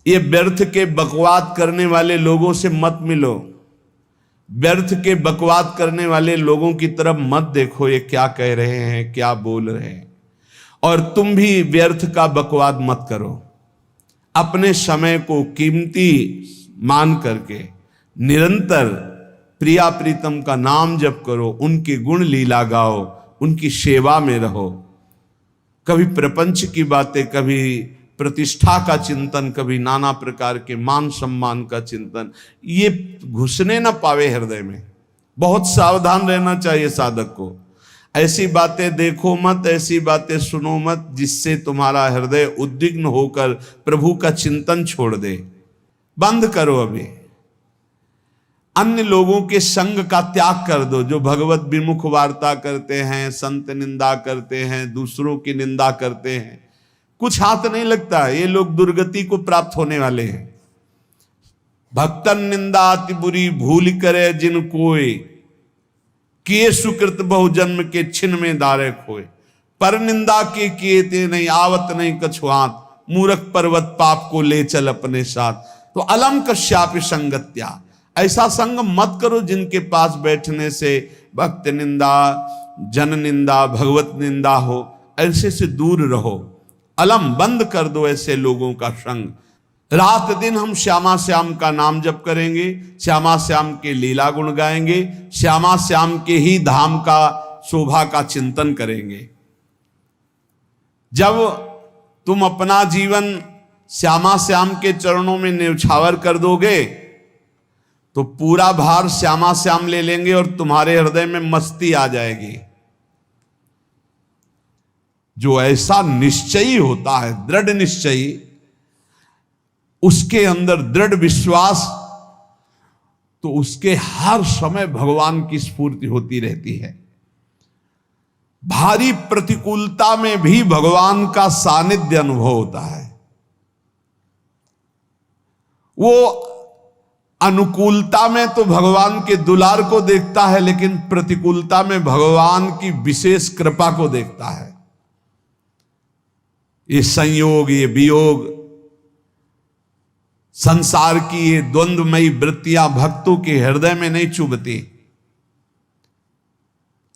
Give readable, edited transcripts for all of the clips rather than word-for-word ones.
ये व्यर्थ के बकवाद करने वाले लोगों से मत मिलो, व्यर्थ के बकवाद करने वाले लोगों की तरफ मत देखो, ये क्या कह रहे हैं, क्या बोल रहे हैं। और तुम भी व्यर्थ का बकवाद मत करो। अपने समय को कीमती मान करके निरंतर प्रिया प्रीतम का नाम जप करो, उनके गुण लीला गाओ, उनकी सेवा में रहो। कभी प्रपंच की बातें, कभी प्रतिष्ठा का चिंतन, कभी नाना प्रकार के मान सम्मान का चिंतन, ये घुसने ना पावे हृदय में। बहुत सावधान रहना चाहिए साधक को। ऐसी बातें देखो मत, ऐसी बातें सुनो मत जिससे तुम्हारा हृदय उद्विग्न होकर प्रभु का चिंतन छोड़ दे। बंद करो अभी। अन्य लोगों के संग का त्याग कर दो, जो भगवत विमुख वार्ता करते हैं, संत निंदा करते हैं, दूसरों की निंदा करते हैं, कुछ हाथ नहीं लगता। ये लोग दुर्गति को प्राप्त होने वाले हैं। भक्तन निंदा अति बुरी भूल करे जिन कोय, किए सुकृत बहु जन्म के छिन में दारे खोए। पर निंदा के किए ते नहीं, आवत नहीं कछुआत, मूर्ख पर्वत पाप को ले चल अपने साथ। तो अलम कश्यापि संगत्या, ऐसा संग मत करो जिनके पास बैठने से भक्त निंदा, जन निंदा, भगवत निंदा हो। ऐसे से दूर रहो। अलम, बंद कर दो ऐसे लोगों का संग। रात दिन हम श्यामा श्याम का नाम जप करेंगे, श्यामा श्याम के लीला गुण गाएंगे, श्यामा श्याम के ही धाम का शोभा का चिंतन करेंगे। जब तुम अपना जीवन श्यामा श्याम के चरणों में न्यौछावर कर दोगे तो पूरा भार श्यामा श्याम ले लेंगे और तुम्हारे हृदय में मस्ती आ जाएगी। जो ऐसा निश्चयी होता है, दृढ़ निश्चयी, उसके अंदर दृढ़ विश्वास, तो उसके हर समय भगवान की स्फूर्ति होती रहती है। भारी प्रतिकूलता में भी भगवान का सानिध्य अनुभव होता है। वो अनुकूलता में तो भगवान के दुलार को देखता है, लेकिन प्रतिकूलता में भगवान की विशेष कृपा को देखता है। ये संयोग, ये वियोग, संसार की ये द्वंद्वमयी वृत्तियां भक्तों के हृदय में नहीं चुभती।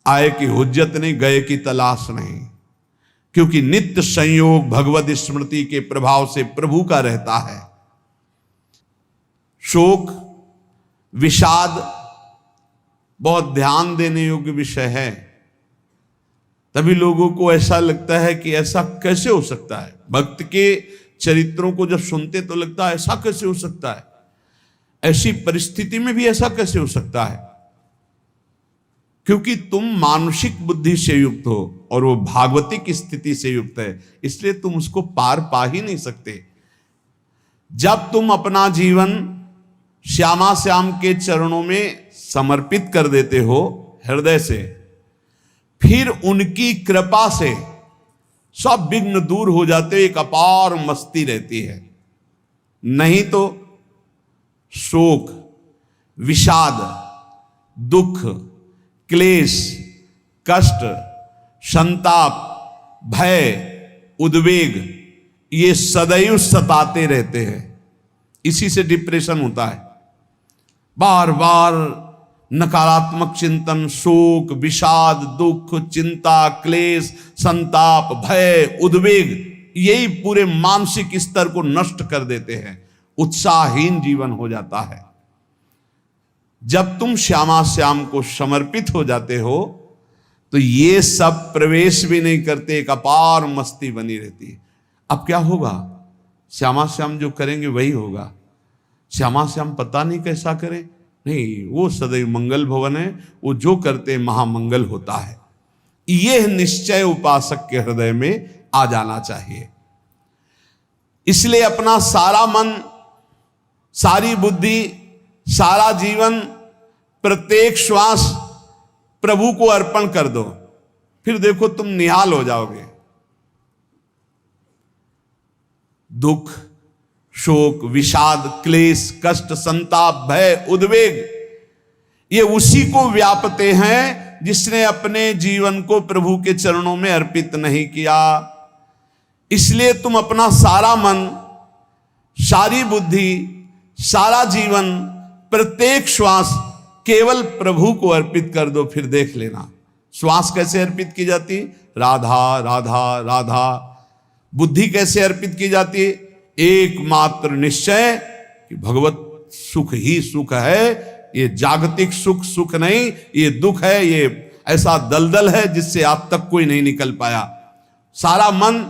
आए की हुज्जत नहीं, गए की तलाश नहीं, क्योंकि नित्य संयोग भगवत स्मृति के प्रभाव से प्रभु का रहता है। शोक, विषाद बहुत ध्यान देने योग्य विषय है। तभी लोगों को ऐसा लगता है कि ऐसा कैसे हो सकता है। भक्त के चरित्रों को जब सुनते तो लगता है ऐसा कैसे हो सकता है, ऐसी परिस्थिति में भी ऐसा कैसे हो सकता है। क्योंकि तुम मानसिक बुद्धि से युक्त हो और वो भागवतिक स्थिति से युक्त है, इसलिए तुम उसको पार पा ही नहीं सकते। जब तुम अपना जीवन श्यामा श्याम के चरणों में समर्पित कर देते हो हृदय से, फिर उनकी कृपा से सब विघ्न दूर हो जाते, एक अपार मस्ती रहती है। नहीं तो शोक, विषाद, दुख, क्लेश, कष्ट, संताप, भय, उद्वेग, ये सदैव सताते रहते हैं। इसी से डिप्रेशन होता है। बार बार नकारात्मक चिंतन, शोक, विषाद, दुख, चिंता, क्लेश, संताप, भय, उद्वेग, यही पूरे मानसिक स्तर को नष्ट कर देते हैं। उत्साहहीन जीवन हो जाता है। जब तुम श्यामा श्याम को समर्पित हो जाते हो तो ये सब प्रवेश भी नहीं करते, एक अपार मस्ती बनी रहती है। अब क्या होगा? श्यामा श्याम जो करेंगे वही होगा। श्यामा श्याम पता नहीं कैसा करें, नहीं, वो सदैव मंगल भवन है, वो जो करते महामंगल होता है। यह निश्चय उपासक के हृदय में आ जाना चाहिए। इसलिए अपना सारा मन, सारी बुद्धि, सारा जीवन, प्रत्येक श्वास प्रभु को अर्पण कर दो, फिर देखो तुम निहाल हो जाओगे। दुख, शोक, विषाद, क्लेश, कष्ट, संताप, भय, उद्वेग, ये उसी को व्यापते हैं जिसने अपने जीवन को प्रभु के चरणों में अर्पित नहीं किया। इसलिए तुम अपना सारा मन सारी बुद्धि, सारा जीवन, प्रत्येक श्वास केवल प्रभु को अर्पित कर दो, फिर देख लेना। श्वास कैसे अर्पित की जाती? राधा राधा राधा। बुद्धि कैसे अर्पित की जाती? एकमात्र निश्चय कि भगवत सुख ही सुख है, ये जागतिक सुख सुख नहीं, ये दुख है, ये ऐसा दलदल है जिससे आज तक कोई नहीं निकल पाया। सारा मन,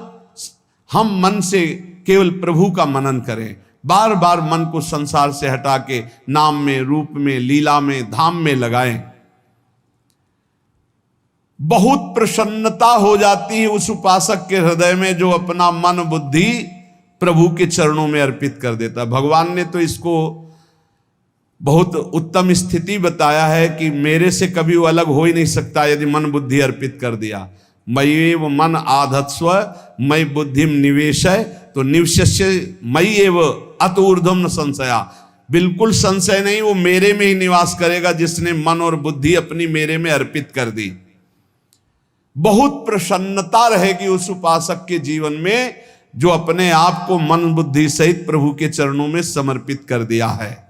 हम मन से केवल प्रभु का मनन करें, बार बार मन को संसार से हटा के नाम में, रूप में, लीला में, धाम में लगाएं। बहुत प्रसन्नता हो जाती है उस उपासक के हृदय में जो अपना मन बुद्धि प्रभु के चरणों में अर्पित कर देता। भगवान ने तो इसको बहुत उत्तम स्थिति बताया है कि मेरे से कभी वो अलग हो ही नहीं सकता यदि मन बुद्धि अर्पित कर दिया। मय्येव मन आधत्स्व मयि बुद्धिम निवेशय, तो निवश्य मय्येव अत ऊर्ध्वं न संशया। बिल्कुल संशय नहीं, वो मेरे में ही निवास करेगा जिसने मन और बुद्धि अपनी मेरे में अर्पित कर दी। बहुत प्रसन्नता रहेगी उस उपासक के जीवन में जो अपने आप को मन बुद्धि सहित प्रभु के चरणों में समर्पित कर दिया है।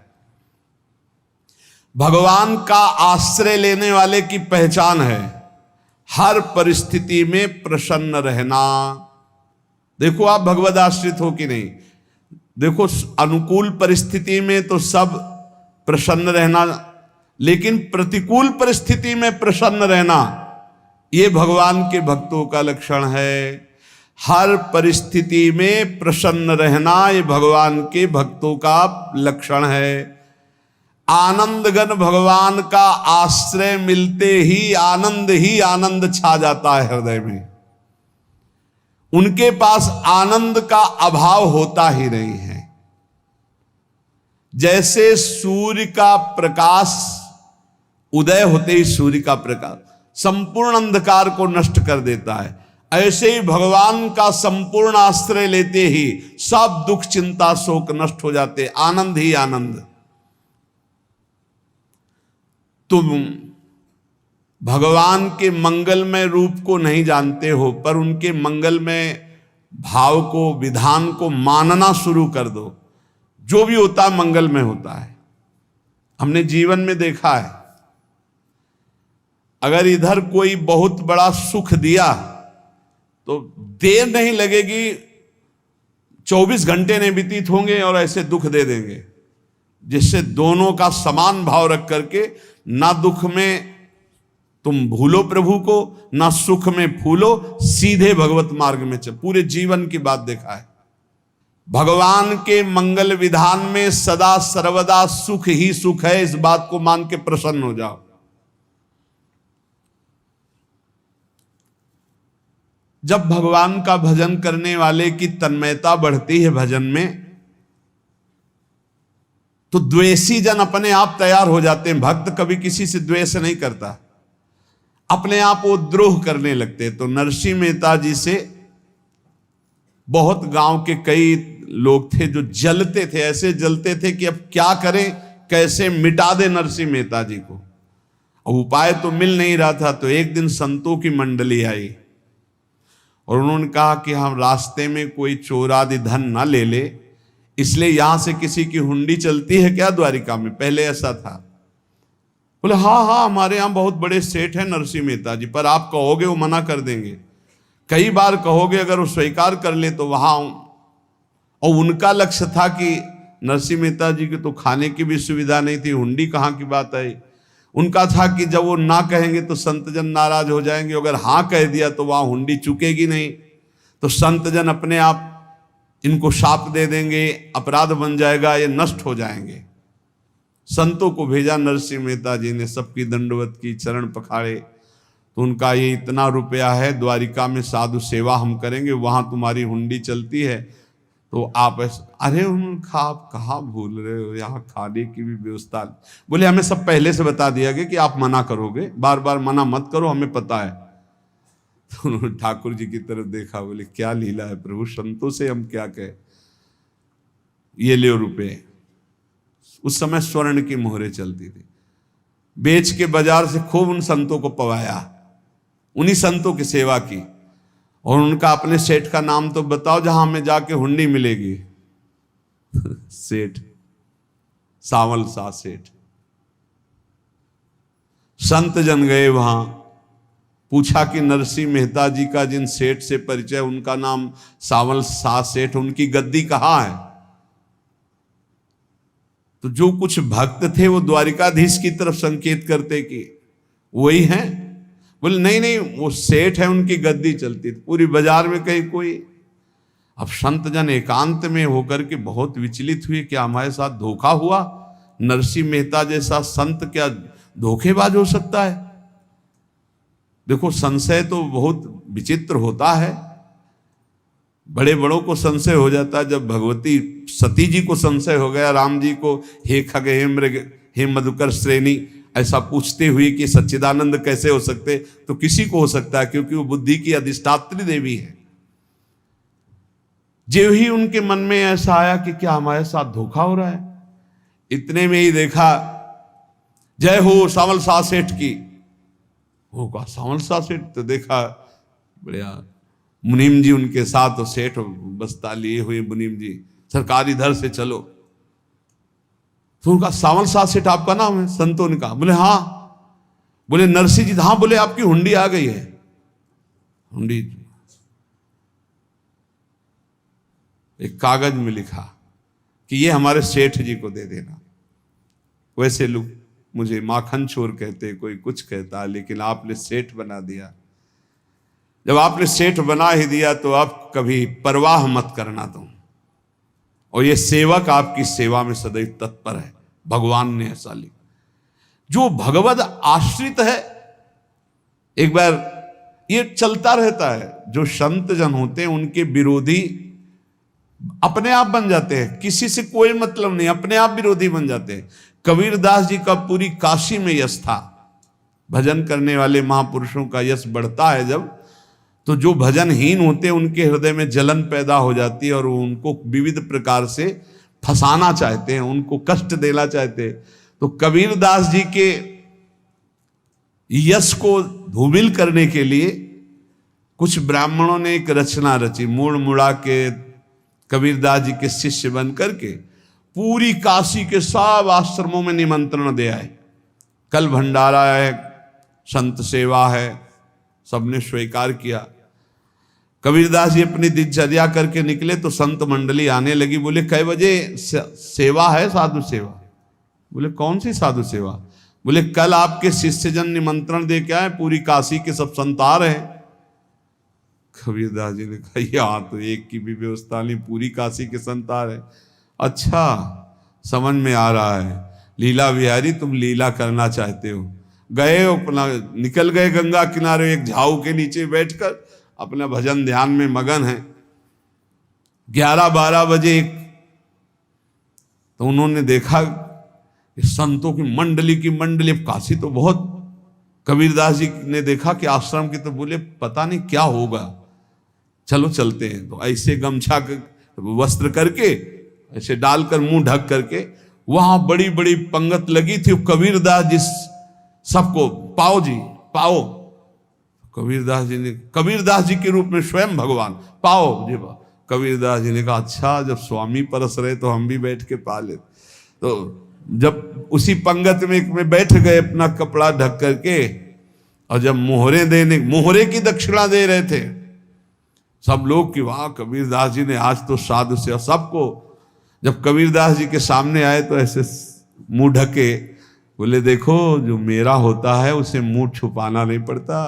भगवान का आश्रय लेने वाले की पहचान है हर परिस्थिति में प्रसन्न रहना। देखो आप भगवद आश्रित हो कि नहीं, देखो अनुकूल परिस्थिति में तो सब प्रसन्न रहना, लेकिन प्रतिकूल परिस्थिति में प्रसन्न रहना ये भगवान के भक्तों का लक्षण है। हर परिस्थिति में प्रसन्न रहना ये भगवान के भक्तों का लक्षण है। आनंदगन भगवान का आश्रय मिलते ही आनंद छा जाता है हृदय में। उनके पास आनंद का अभाव होता ही नहीं है। जैसे सूर्य का प्रकाश उदय होते ही सूर्य का प्रकाश संपूर्ण अंधकार को नष्ट कर देता है, ऐसे ही भगवान का संपूर्ण आश्रय लेते ही सब दुख चिंता शोक नष्ट हो जाते, आनंद ही आनंद। तुम भगवान के मंगलमय रूप को नहीं जानते हो, पर उनके मंगलमय भाव को, विधान को मानना शुरू कर दो। जो भी होता है मंगलमय होता है। हमने जीवन में देखा है, अगर इधर कोई बहुत बड़ा सुख दिया तो देर नहीं लगेगी, 24 घंटे नहीं व्यतीत होंगे और ऐसे दुख दे देंगे, जिससे दोनों का समान भाव रख करके ना दुख में तुम भूलो प्रभु को, ना सुख में फूलो, सीधे भगवत मार्ग में चल। पूरे जीवन की बात देखा है, भगवान के मंगल विधान में सदा सर्वदा सुख ही सुख है, इस बात को मान के प्रसन्न हो जाओ। जब भगवान का भजन करने वाले की तन्मयता बढ़ती है भजन में, तो द्वेषी जन अपने आप तैयार हो जाते हैं। भक्त कभी किसी से द्वेष नहीं करता, अपने आप वो द्रोह करने लगते। तो नरसिंह मेहता जी से बहुत गांव के कई लोग थे जो जलते थे, ऐसे जलते थे कि अब क्या करें, कैसे मिटा दे नरसिंह मेहता जी को। अब उपाय तो मिल नहीं रहा था। तो एक दिन संतों की मंडली आई और उन्होंने कहा कि हम रास्ते में कोई चोर आदि धन ना ले ले, इसलिए यहां से किसी की हुंडी चलती है क्या द्वारिका में? पहले ऐसा था। बोले हाँ, हमारे यहां बहुत बड़े सेठ हैं नरसिंह मेहता जी, पर आप कहोगे वो मना कर देंगे। कई बार कहोगे, अगर वो स्वीकार कर ले तो वहां। और उनका लक्ष्य था कि नरसिंह मेहता जी की तो खाने की भी सुविधा नहीं थी, हुंडी कहाँ की बात आई। उनका था कि जब वो ना कहेंगे तो संतजन नाराज हो जाएंगे, अगर हाँ कह दिया तो वहां हुंडी चुकेगी नहीं, तो संतजन अपने आप इनको शाप दे देंगे, अपराध बन जाएगा, ये नष्ट हो जाएंगे। संतों को भेजा नरसिंह मेहता जी ने, सबकी दंडवत की, चरण पखाड़े। तो उनका ये इतना रुपया है, द्वारिका में साधु सेवा हम करेंगे, वहां तुम्हारी हुंडी चलती है, तो आप अरे उनका आप कहाँ भूल रहे हो, यहाँ खाने की भी व्यवस्था। बोले हमें सब पहले से बता दिया गया कि आप मना करोगे, बार बार मना मत करो, हमें पता है। तो उन्होंने ठाकुर जी की तरफ देखा, बोले क्या लीला है प्रभु, संतों से हम क्या कहें, ये ले रुपए। उस समय स्वर्ण की मोहरें चलती थी, बेच के बाजार से खूब उन संतों को पवाया, उन्हीं संतों की सेवा की। और उनका अपने सेठ का नाम तो बताओ जहां हमें जाके हुंडी मिलेगी। सेठ, सावल शाह सेठ। संत जन गए वहां, पूछा कि नरसिंह मेहता जी का जिन सेठ से परिचय, उनका नाम सावल शाह सेठ, उनकी गद्दी कहाँ है? तो जो कुछ भक्त थे वो द्वारिकाधीश की तरफ संकेत करते कि वही हैं। बोले नहीं नहीं, वो सेठ है, उनकी गद्दी चलती थी। पूरी बाजार में कहीं कोई। अब संत जन एकांत में होकर के बहुत विचलित हुए, क्या हमारे साथ धोखा हुआ? नरसिंह मेहता जैसा संत क्या धोखेबाज हो सकता है? देखो, संशय तो बहुत विचित्र होता है। बड़े बड़ों को संशय हो जाता है। जब भगवती सती जी को संशय हो गया, राम जी को, हे खग हे मृग हे मधुकर श्रेणी, ऐसा पूछते हुए कि सच्चिदानंद कैसे हो सकते, तो किसी को हो सकता है, क्योंकि वो बुद्धि की अधिष्ठात्री देवी है। जो ही उनके मन में ऐसा आया कि क्या हमारे साथ धोखा हो रहा है, इतने में ही देखा, जय हो सावल शाह सेठ की। वो कहा सावल शाह सेठ? तो देखा बढ़िया मुनीम जी उनके साथ, और सेठ बस्ता लिए हुए मुनीम जी, सरकार इधर से चलो। तो उनका सावल शाह सेठ आपका नाम है? संतों ने कहा। बोले हाँ। बोले नरसिंह जी? हाँ। बोले आपकी हुंडी आ गई है। हुंडी एक कागज में लिखा कि ये हमारे सेठ जी को दे देना। वैसे लोग मुझे माखन चोर कहते, कोई कुछ कहता, लेकिन आपने सेठ बना दिया। जब आपने सेठ बना ही दिया तो आप कभी परवाह मत करना तुम। और ये सेवक आपकी सेवा में सदैव तत्पर है। भगवान ने ऐसा लिखा। जो भगवद आश्रित है, एक बार ये चलता रहता है, जो संत जन होते हैं उनके विरोधी अपने आप बन जाते हैं, किसी से कोई मतलब नहीं, अपने आप विरोधी बन जाते हैं। कबीरदास जी का पूरी काशी में यश था। भजन करने वाले महापुरुषों का यश बढ़ता है जब, तो जो भजनहीन होते हैं उनके हृदय में जलन पैदा हो जाती है, और वो उनको विविध प्रकार से फंसाना चाहते हैं, उनको कष्ट देना चाहते हैं। तो कबीरदास जी के यश को धूमिल करने के लिए कुछ ब्राह्मणों ने एक रचना रची। मुड़ मुड़ा के कबीरदास जी के शिष्य बन करके पूरी काशी के सब आश्रमों में निमंत्रण दे आए। कल भंडारा है, संत सेवा है, सबने स्वीकार किया। कबीरदास जी अपनी दिनचर्या करके निकले तो संत मंडली आने लगी। बोले कै बजे सेवा है? साधु सेवा। बोले कौन सी साधु सेवा? बोले कल आपके शिष्यजन निमंत्रण दे के आए, पूरी काशी के सब संत आ रहे हैं। कबीरदास जी ने कहा यहाँ तो एक की भी व्यवस्था नहीं, पूरी काशी के संत आ रहे। अच्छा, समझ में आ रहा है, लीला बिहारी तुम लीला करना चाहते हो। गए अपना निकल गए गंगा किनारे, एक झाऊ के नीचे बैठकर अपना भजन ध्यान में मगन है। 11-12 बजे तो उन्होंने देखा संतों की मंडली, अब काशी तो बहुत। कबीरदास जी ने देखा कि आश्रम की, तो बोले पता नहीं क्या होगा, चलो चलते हैं। तो ऐसे गमछा वस्त्र करके ऐसे डालकर मुंह ढक करके, वहां बड़ी बड़ी पंगत लगी थी। कबीरदास जी सबको पाओ जी पाओ। कबीरदास जी के रूप में स्वयं भगवान पाओ जी पाओ। कबीरदास जी ने कहा अच्छा, जब स्वामी परस रहे तो हम भी बैठ के पा ले। तो जब उसी पंगत में बैठ गए अपना कपड़ा ढक करके, और जब मोहरे की दक्षिणा दे रहे थे सब लोग कि वाह कबीरदास जी ने आज तो साधु से। सबको जब कबीरदास जी के सामने आए तो ऐसे मुंह ढके, बोले देखो जो मेरा होता है उसे मुंह छुपाना नहीं पड़ता,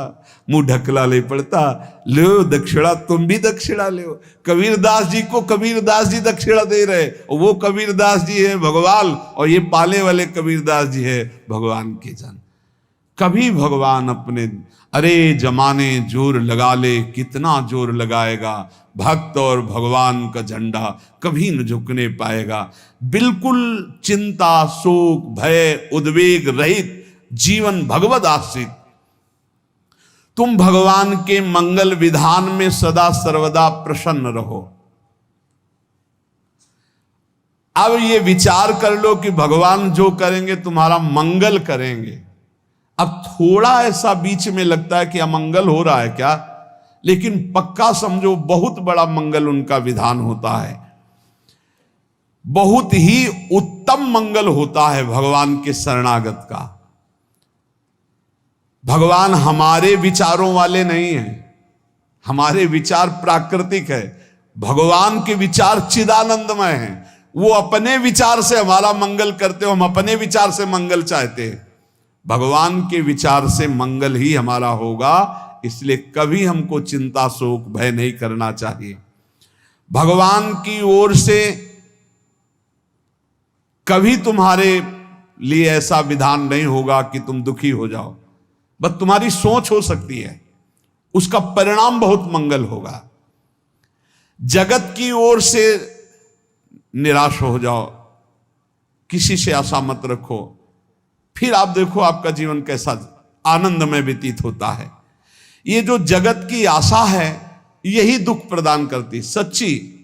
मुंह ढकला नहीं पड़ता। लो दक्षिणा, तुम भी दक्षिणा ले। कबीरदास जी को कबीरदास जी दक्षिणा दे रहे, और वो कबीरदास जी है भगवान, और ये पाले वाले कबीरदास जी है भगवान के जन। कभी भगवान अपने, अरे जमाने जोर लगा ले, कितना जोर लगाएगा, भक्त और भगवान का झंडा कभी न झुकने पाएगा। बिल्कुल चिंता, शोक, भय, उद्वेग रहित जीवन भगवद आश्रित। तुम भगवान के मंगल विधान में सदा सर्वदा प्रसन्न रहो। अब ये विचार कर लो कि भगवान जो करेंगे तुम्हारा मंगल करेंगे। अब थोड़ा ऐसा बीच में लगता है कि अमंगल हो रहा है क्या, लेकिन पक्का समझो बहुत बड़ा मंगल उनका विधान होता है। बहुत ही उत्तम मंगल होता है भगवान के शरणागत का। भगवान हमारे विचारों वाले नहीं हैं, हमारे विचार प्राकृतिक है, भगवान के विचार चिदानंदमय हैं। वो अपने विचार से हमारा मंगल करते हो, हम अपने विचार से मंगल चाहते हैं। भगवान के विचार से मंगल ही हमारा होगा, इसलिए कभी हमको चिंता शोक भय नहीं करना चाहिए। भगवान की ओर से कभी तुम्हारे लिए ऐसा विधान नहीं होगा कि तुम दुखी हो जाओ, बस तुम्हारी सोच हो सकती है, उसका परिणाम बहुत मंगल होगा। जगत की ओर से निराश हो जाओ, किसी से आशा मत रखो, फिर आप देखो आपका जीवन कैसा आनंदमय व्यतीत होता है। ये जो जगत की आशा है यही दुख प्रदान करती, सच्ची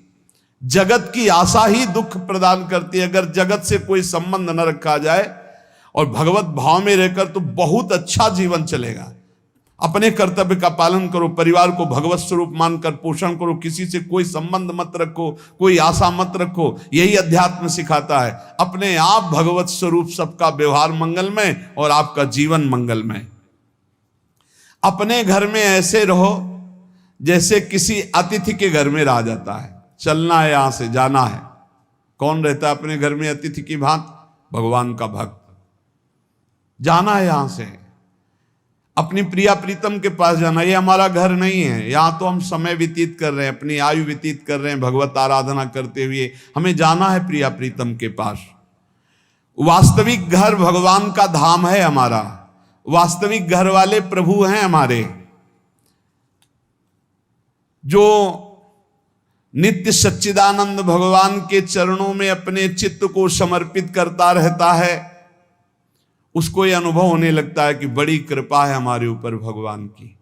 जगत की आशा ही दुख प्रदान करती है। अगर जगत से कोई संबंध न रखा जाए और भगवत भाव में रहकर तो बहुत अच्छा जीवन चलेगा। अपने कर्तव्य का पालन करो, परिवार को भगवत स्वरूप मानकर पोषण करो, किसी से कोई संबंध मत रखो, कोई आशा मत रखो, यही अध्यात्म सिखाता है। अपने आप भगवत स्वरूप, सबका व्यवहार मंगलमय और आपका जीवन मंगलमय। अपने घर में ऐसे रहो जैसे किसी अतिथि के घर में रह जाता है, चलना है यहां से जाना है। कौन रहता है अपने घर में अतिथि की भांति? भगवान का भक्त। जाना है यहां से, अपनी प्रिया प्रीतम के पास जाना। ये हमारा घर नहीं है, यहां तो हम समय व्यतीत कर रहे हैं, अपनी आयु व्यतीत कर रहे हैं भगवत आराधना करते हुए। हमें जाना है प्रिया प्रीतम के पास। वास्तविक घर भगवान का धाम है हमारा, वास्तविक घर वाले प्रभु हैं हमारे, जो नित्य सच्चिदानंद भगवान के चरणों में अपने चित्त को समर्पित करता रहता है। उसको यह अनुभव होने लगता है कि बड़ी कृपा है हमारे ऊपर, भगवान की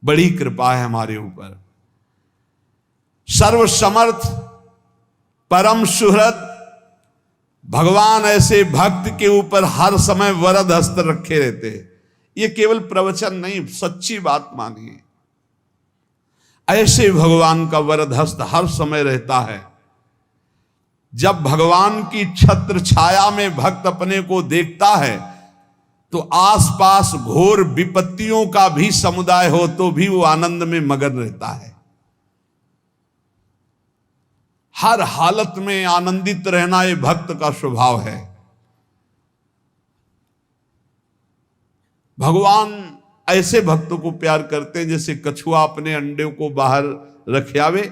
बड़ी कृपा है हमारे ऊपर। सर्वसमर्थ परम सुहृद भगवान ऐसे भक्त के ऊपर हर समय वरद हस्त रखे रहते हैं। ये केवल प्रवचन नहीं, सच्ची बात मानिए। ऐसे भगवान का वरद हस्त हर समय रहता है। जब भगवान की छत्र छाया में भक्त अपने को देखता है तो आसपास घोर विपत्तियों का भी समुदाय हो तो भी वो आनंद में मगन रहता है। हर हालत में आनंदित रहना ये भक्त का स्वभाव है। भगवान ऐसे भक्तों को प्यार करते हैं जैसे कछुआ अपने अंडे को बाहर रख आवे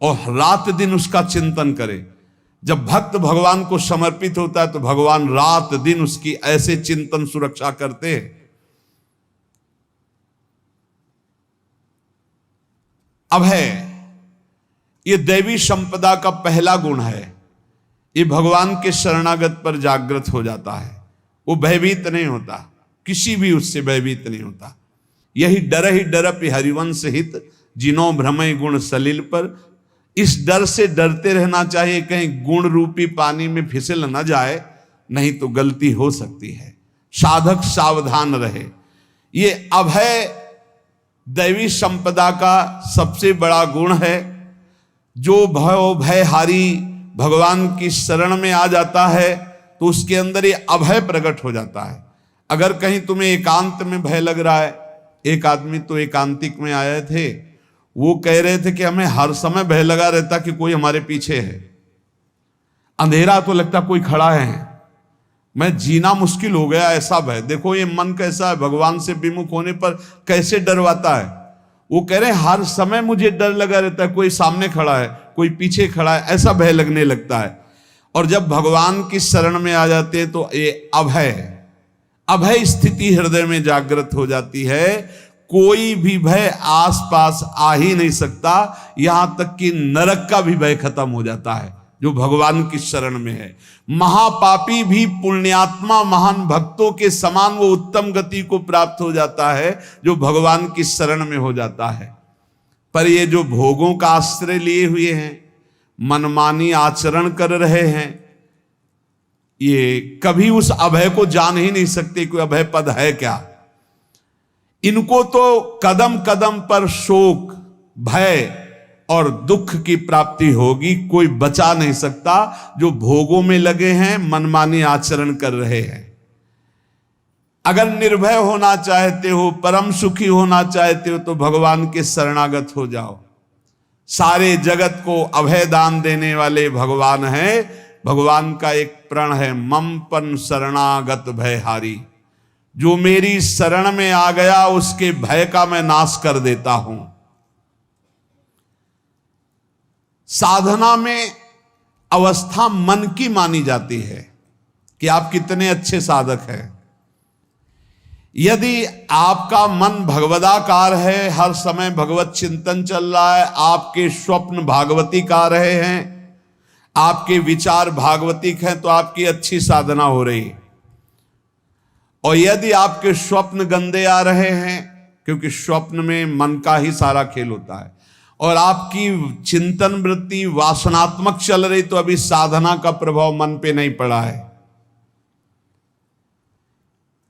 और रात दिन उसका चिंतन करे। जब भक्त भगवान को समर्पित होता है तो भगवान रात दिन उसकी ऐसे चिंतन सुरक्षा करते हैं। अभय, ये दैवी संपदा का पहला गुण है। ये भगवान के शरणागत पर जागृत हो जाता है, वो भयभीत नहीं होता, किसी भी उससे भयभीत नहीं होता। यही डर ही डरप हरिवंश हित, जिनो भ्रमय गुण सलिल पर। इस डर से डरते रहना चाहिए कहीं गुण रूपी पानी में फिसल न जाए, नहीं तो गलती हो सकती है। साधक सावधान रहे। ये अभय दैवी संपदा का सबसे बड़ा गुण है। जो भयहारी भगवान की शरण में आ जाता है तो उसके अंदर ये अभय प्रकट हो जाता है। अगर कहीं तुम्हें एकांत में भय लग रहा है, एक आदमी तो एकांतिक में आए थे, वो कह रहे थे कि हमें हर समय भय लगा रहता कि कोई हमारे पीछे है, अंधेरा तो लगता कोई खड़ा है, मैं जीना मुश्किल हो गया, ऐसा भय। देखो ये मन कैसा है, भगवान से विमुख होने पर कैसे डरवाता है। वो कह रहे हैं हर समय मुझे डर लगा रहता है, कोई सामने खड़ा है, कोई पीछे खड़ा है, ऐसा भय लगने लगता है। और जब भगवान की शरण में आ जाते हैं तो ये अभय स्थिति हृदय में जागृत हो जाती है। कोई भी भय आसपास आ ही नहीं सकता, यहां तक कि नरक का भी भय खत्म हो जाता है जो भगवान की शरण में है। महापापी भी पुण्यात्मा महान भक्तों के समान वो उत्तम गति को प्राप्त हो जाता है जो भगवान की शरण में हो जाता है। पर ये जो भोगों का आश्रय लिए हुए हैं, मनमानी आचरण कर रहे हैं, ये कभी उस अभय को जान ही नहीं सकते कोई अभय पद है क्या। इनको तो कदम कदम पर शोक, भय, और दुख की प्राप्ति होगी। कोई बचा नहीं सकता जो भोगों में लगे हैं, मनमानी आचरण कर रहे हैं। अगर निर्भय होना चाहते हो, परम सुखी होना चाहते हो, तो भगवान के शरणागत हो जाओ। सारे जगत को अभय दान देने वाले भगवान हैं। भगवान का एक प्रण है, मम पन शरणागत भयहारी। जो मेरी शरण में आ गया उसके भय का मैं नाश कर देता हूं। साधना में अवस्था मन की मानी जाती है कि आप कितने अच्छे साधक हैं। यदि आपका मन भगवदाकार है, हर समय भगवत चिंतन चल रहा है, आपके स्वप्न भागवती का रहे हैं, आपके विचार भागवतिक हैं, तो आपकी अच्छी साधना हो रही है। और यदि आपके स्वप्न गंदे आ रहे हैं, क्योंकि स्वप्न में मन का ही सारा खेल होता है, और आपकी चिंतन वृत्ति वासनात्मक चल रही, तो अभी साधना का प्रभाव मन पे नहीं पड़ा है।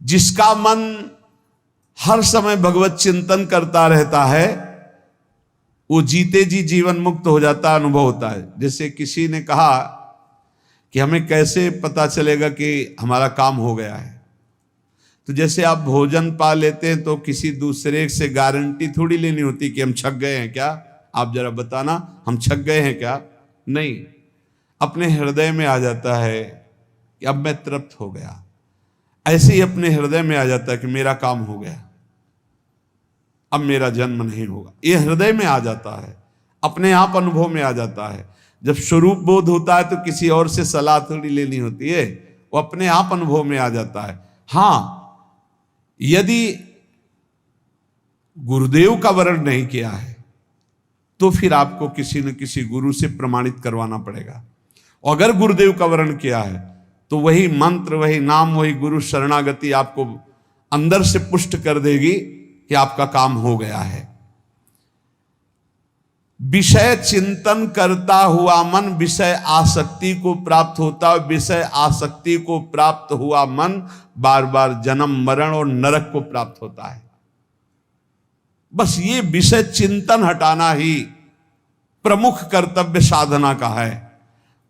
जिसका मन हर समय भगवत चिंतन करता रहता है, वो जीते जी जीवन मुक्त हो जाता, अनुभव होता है। जैसे किसी ने कहा कि हमें कैसे पता चलेगा कि हमारा काम हो गया है, तो जैसे आप भोजन पा लेते हैं तो किसी दूसरे से गारंटी थोड़ी लेनी होती कि हम छक गए हैं क्या, आप जरा बताना हम छक गए हैं क्या। नहीं, अपने हृदय में आ जाता है कि अब मैं तृप्त हो गया। ऐसे ही अपने हृदय में आ जाता है कि मेरा काम हो गया, अब मेरा जन्म नहीं होगा। ये हृदय में आ जाता है, अपने आप अनुभव में आ जाता है। जब स्वरूप बोध होता है तो किसी और से सलाह थोड़ी लेनी होती है, वो अपने आप अनुभव में आ जाता है। हाँ, यदि गुरुदेव का वर्ण नहीं किया है तो फिर आपको किसी न किसी गुरु से प्रमाणित करवाना पड़ेगा। और अगर गुरुदेव का वर्ण किया है तो वही मंत्र, वही नाम, वही गुरु शरणागति आपको अंदर से पुष्ट कर देगी कि आपका काम हो गया है। विषय चिंतन करता हुआ मन विषय आसक्ति को प्राप्त होता है। विषय आसक्ति को प्राप्त हुआ मन बार बार जन्म, मरण और नरक को प्राप्त होता है। बस ये विषय चिंतन हटाना ही प्रमुख कर्तव्य साधना का है।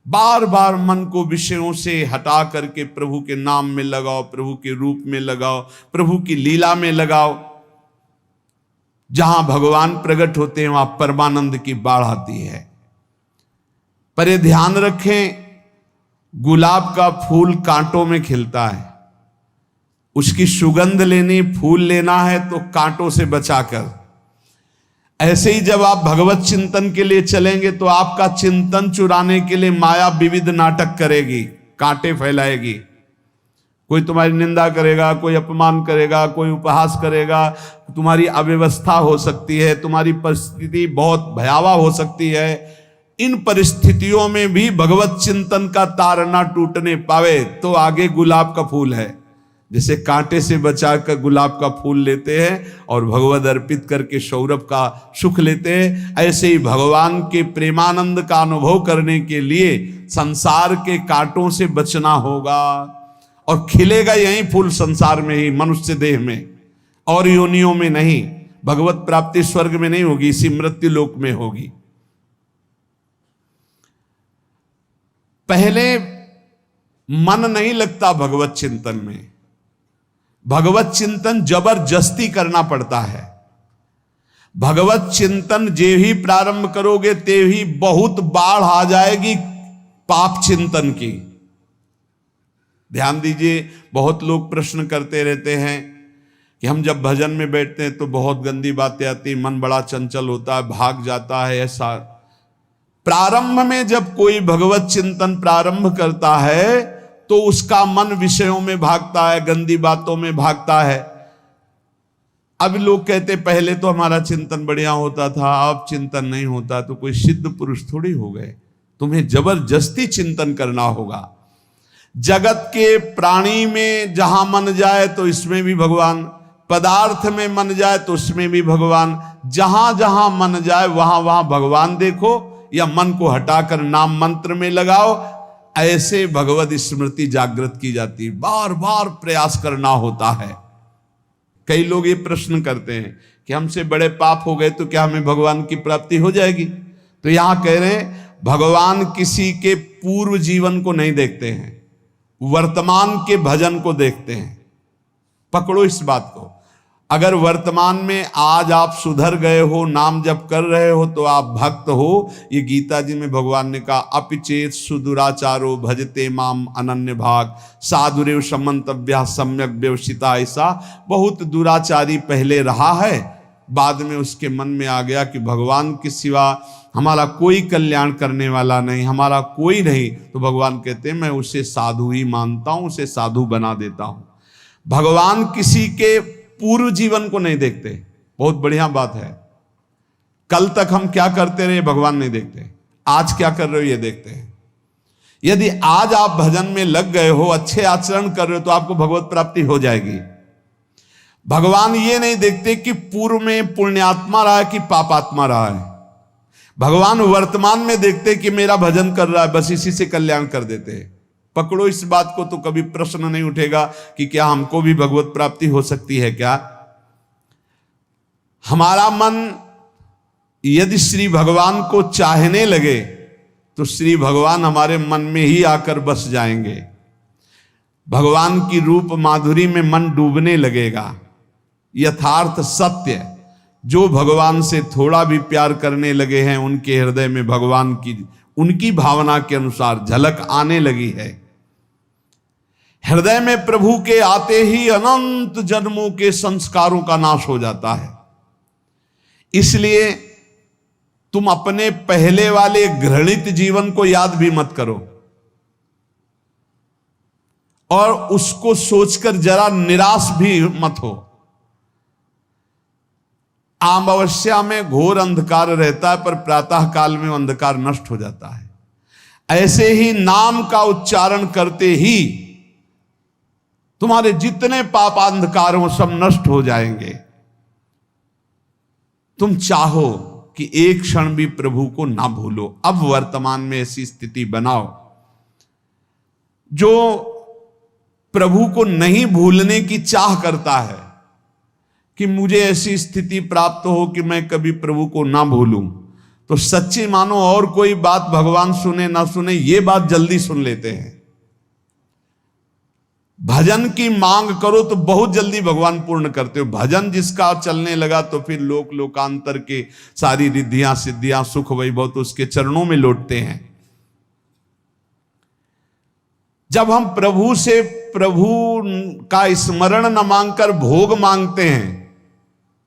बार बार मन को विषयों से हटा करके प्रभु के नाम में लगाओ, प्रभु के रूप में लगाओ, प्रभु की लीला में लगाओ। जहां भगवान प्रकट होते हैं वहां परमानंद की बाढ़ आती है। पर ये ध्यान रखें, गुलाब का फूल कांटों में खिलता है, उसकी सुगंध लेनी, फूल लेना है तो कांटों से बचाकर। ऐसे ही जब आप भगवत चिंतन के लिए चलेंगे तो आपका चिंतन चुराने के लिए माया विविध नाटक करेगी, कांटे फैलाएगी। कोई तुम्हारी निंदा करेगा, कोई अपमान करेगा, कोई उपहास करेगा, तुम्हारी अव्यवस्था हो सकती है, तुम्हारी परिस्थिति बहुत भयावह हो सकती है। इन परिस्थितियों में भी भगवत चिंतन का तार ना टूटने पावे तो आगे गुलाब का फूल है। जैसे कांटे से बचाकर गुलाब का फूल लेते हैं और भगवद अर्पित करके सौरभ का सुख लेते हैं, ऐसे ही भगवान के प्रेमानंद का अनुभव करने के लिए संसार के कांटों से बचना होगा। और खिलेगा यही फूल संसार में ही, मनुष्य देह में, और योनियों में नहीं। भगवत प्राप्ति स्वर्ग में नहीं होगी, इसी मृत्यु लोक में होगी। पहले मन नहीं लगता भगवत चिंतन में, भगवत चिंतन जबरदस्ती करना पड़ता है। भगवत चिंतन जे ही प्रारंभ करोगे ते ही बहुत बाढ़ आ जाएगी पाप चिंतन की। ध्यान दीजिए, बहुत लोग प्रश्न करते रहते हैं कि हम जब भजन में बैठते हैं तो बहुत गंदी बातें आती, मन बड़ा चंचल होता है, भाग जाता है। ऐसा प्रारंभ में जब कोई भगवत चिंतन प्रारंभ करता है तो उसका मन विषयों में भागता है, गंदी बातों में भागता है। अब लोग कहते पहले तो हमारा चिंतन बढ़िया होता था, अब चिंतन नहीं होता। तो कोई सिद्ध पुरुष थोड़ी हो गए, तुम्हें जबरदस्ती चिंतन करना होगा। जगत के प्राणी में जहां मन जाए तो इसमें भी भगवान, पदार्थ में मन जाए तो उसमें भी भगवान, जहां जहां मन जाए वहां वहां भगवान देखो, या मन को हटाकर नाम मंत्र में लगाओ। ऐसे भगवत स्मृति जागृत की जाती है, बार बार प्रयास करना होता है। कई लोग ये प्रश्न करते हैं कि हमसे बड़े पाप हो गए तो क्या हमें भगवान की प्राप्ति हो जाएगी? तो यहां कह रहे हैं भगवान किसी के पूर्व जीवन को नहीं देखते हैं, वर्तमान के भजन को देखते हैं। पकड़ो इस बात को। अगर वर्तमान में आज आप सुधर गए हो, नाम जप कर रहे हो, तो आप भक्त हो। ये गीता जी में भगवान ने कहा, अपिचेत सुदुराचारो भजते माम अनन्य भाग साधुरेव समंतव्या सम्यक व्यवसिता। ऐसा बहुत दुराचारी पहले रहा है, बाद में उसके मन में आ गया कि भगवान के सिवा हमारा कोई कल्याण करने वाला नहीं, हमारा कोई नहीं। तो भगवान कहते हैं मैं उसे साधु ही मानता हूं, उसे साधु बना देता हूं। भगवान किसी के पूर्व जीवन को नहीं देखते। बहुत बढ़िया बात है। कल तक हम क्या करते रहे भगवान नहीं देखते, आज क्या कर रहे हो ये देखते हैं। यदि आज आप भजन में लग गए हो, अच्छे आचरण कर रहे हो, तो आपको भगवत प्राप्ति हो जाएगी। भगवान ये नहीं देखते कि पूर्व में पुण्यात्मा रहा है कि पापात्मा रहा है। भगवान वर्तमान में देखते कि मेरा भजन कर रहा है, बस इसी से कल्याण कर देते हैं। पकड़ो इस बात को, तो कभी प्रश्न नहीं उठेगा कि क्या हमको भी भगवत प्राप्ति हो सकती है क्या। हमारा मन यदि श्री भगवान को चाहने लगे तो श्री भगवान हमारे मन में ही आकर बस जाएंगे। भगवान की रूप माधुरी में मन डूबने लगेगा। यथार्थ सत्य, जो भगवान से थोड़ा भी प्यार करने लगे हैं, उनके हृदय में भगवान की उनकी भावना के अनुसार झलक आने लगी है। हृदय में प्रभु के आते ही अनंत जन्मों के संस्कारों का नाश हो जाता है। इसलिए तुम अपने पहले वाले घृणित जीवन को याद भी मत करो और उसको सोचकर जरा निराश भी मत हो। अमावस्या में घोर अंधकार रहता है, पर प्रातः काल में अंधकार नष्ट हो जाता है। ऐसे ही नाम का उच्चारण करते ही तुम्हारे जितने पाप अंधकार हो सब नष्ट हो जाएंगे। तुम चाहो कि एक क्षण भी प्रभु को ना भूलो। अब वर्तमान में ऐसी स्थिति बनाओ। जो प्रभु को नहीं भूलने की चाह करता है कि मुझे ऐसी स्थिति प्राप्त हो कि मैं कभी प्रभु को ना भूलूं, तो सच्ची मानो और कोई बात भगवान सुने ना सुने, ये बात जल्दी सुन लेते हैं। भजन की मांग करो तो बहुत जल्दी भगवान पूर्ण करते हो। भजन जिसका चलने लगा तो फिर लोकांतर के सारी रिद्धियां सिद्धियां सुख वैभव तो उसके चरणों में लौटते हैं। जब हम प्रभु से प्रभु का स्मरण न मांगकर भोग मांगते हैं,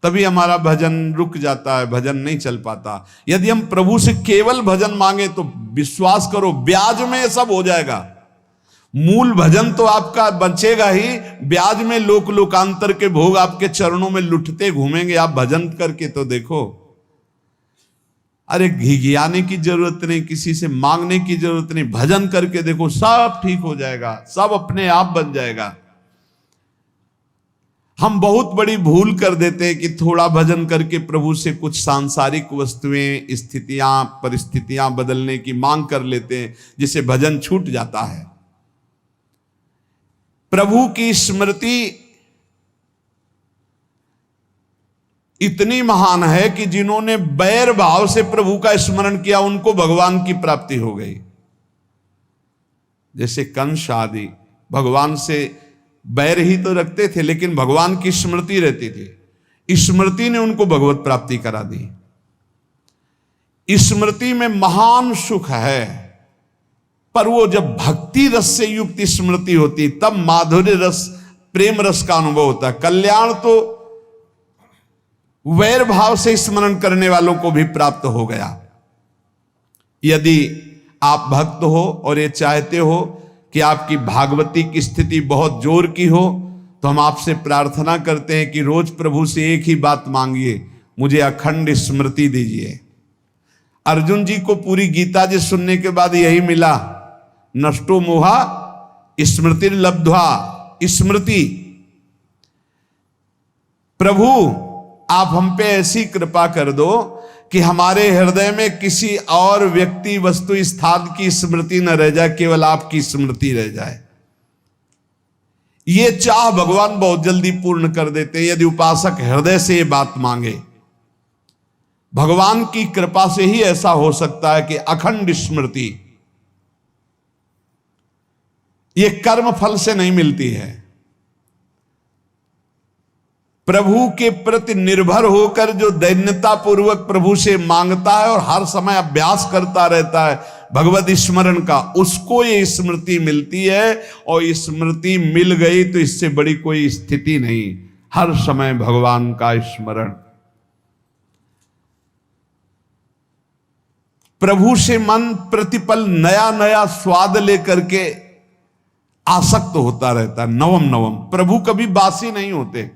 तभी हमारा भजन रुक जाता है, भजन नहीं चल पाता। यदि हम प्रभु से केवल भजन मांगे तो विश्वास करो ब्याज में सब हो जाएगा। मूल भजन तो आपका बचेगा ही, ब्याज में लोकांतर के भोग आपके चरणों में लुटते घूमेंगे। आप भजन करके तो देखो। अरे घिघियाने की जरूरत नहीं, किसी से मांगने की जरूरत नहीं, भजन करके देखो, सब ठीक हो जाएगा, सब अपने आप बन जाएगा। हम बहुत बड़ी भूल कर देते हैं कि थोड़ा भजन करके प्रभु से कुछ सांसारिक वस्तुएं, स्थितियां, परिस्थितियां बदलने की मांग कर लेते हैं, जिससे भजन छूट जाता है। प्रभु की स्मृति इतनी महान है कि जिन्होंने बैर भाव से प्रभु का स्मरण किया उनको भगवान की प्राप्ति हो गई। जैसे कंस आदि भगवान से बैर ही तो रखते थे, लेकिन भगवान की स्मृति रहती थी। स्मृति ने उनको भगवत प्राप्ति करा दी। स्मृति में महान सुख है, पर वो जब भक्ति रस से युक्त स्मृति होती तब माधुर्य रस, प्रेम रस का अनुभव होता है। कल्याण तो वैर भाव से स्मरण करने वालों को भी प्राप्त हो गया। यदि आप भक्त हो और ये चाहते हो कि आपकी भागवती की स्थिति बहुत जोर की हो, तो हम आपसे प्रार्थना करते हैं कि रोज प्रभु से एक ही बात मांगिए, मुझे अखंड स्मृति दीजिए। अर्जुन जी को पूरी गीता जी सुनने के बाद यही मिला, नष्टो मोहा स्मृति लब्ध्वा। स्मृति, प्रभु आप हम पे ऐसी कृपा कर दो कि हमारे हृदय में किसी और व्यक्ति, वस्तु, स्थान की स्मृति न रह जाए, केवल आपकी स्मृति रह जाए। ये चाह भगवान बहुत जल्दी पूर्ण कर देते हैं यदि उपासक हृदय से ये बात मांगे। भगवान की कृपा से ही ऐसा हो सकता है कि अखंड स्मृति ये कर्म फल से नहीं मिलती है। प्रभु के प्रति निर्भर होकर जो दैन्यता पूर्वक प्रभु से मांगता है और हर समय अभ्यास करता रहता है भगवत स्मरण का, उसको ये स्मृति मिलती है। और स्मृति मिल गई तो इससे बड़ी कोई स्थिति नहीं, हर समय भगवान का स्मरण। प्रभु से मन प्रतिपल नया नया स्वाद लेकर के आसक्त होता रहता है, नवम नवम। प्रभु कभी बासी नहीं होते।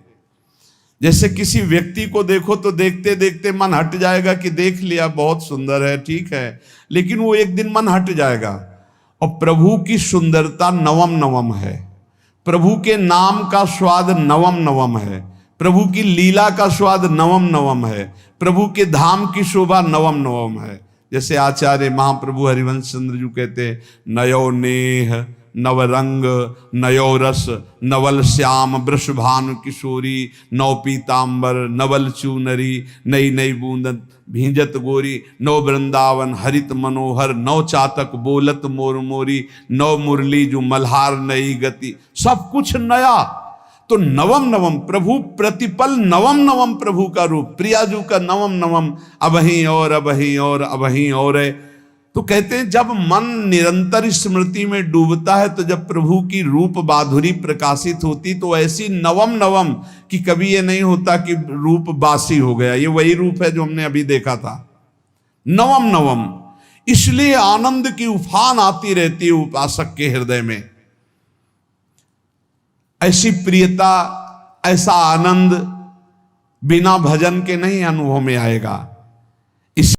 जैसे किसी व्यक्ति को देखो तो देखते देखते मन हट जाएगा कि देख लिया, बहुत सुंदर है, ठीक है, लेकिन वो एक दिन मन हट जाएगा। और प्रभु की सुंदरता नवम नवम है, प्रभु के नाम का स्वाद नवम नवम है, प्रभु की लीला का स्वाद नवम नवम है, प्रभु के धाम की शोभा नवम नवम है। जैसे आचार्य महाप्रभु हरिवंश चंद्र जी कहते, नयो नेह नवरंग नयो रस नवल श्याम वृषभानु किशोरी, नव पीतांबर नवल चूनरी, नई नई बूंदन भींजत गोरी, नव वृंदावन हरित मनोहर, नव चातक बोलत मोर मोरी, नव मुरली जो मल्हार नई गति, सब कुछ नया। तो नवम नवम प्रभु प्रतिपल नवम नवम प्रभु का रूप, प्रियाजू का नवम नवम, अबहीं और अबहीं और अबहीं और है। तो कहते हैं जब मन निरंतर स्मृति में डूबता है तो जब प्रभु की रूप माधुरी प्रकाशित होती तो ऐसी नवम नवम कि कभी ये नहीं होता कि रूप बासी हो गया, ये वही रूप है जो हमने अभी देखा था, नवम नवम। इसलिए आनंद की उफान आती रहती है उपासक के हृदय में। ऐसी प्रियता, ऐसा आनंद बिना भजन के नहीं अनुभव में आएगा।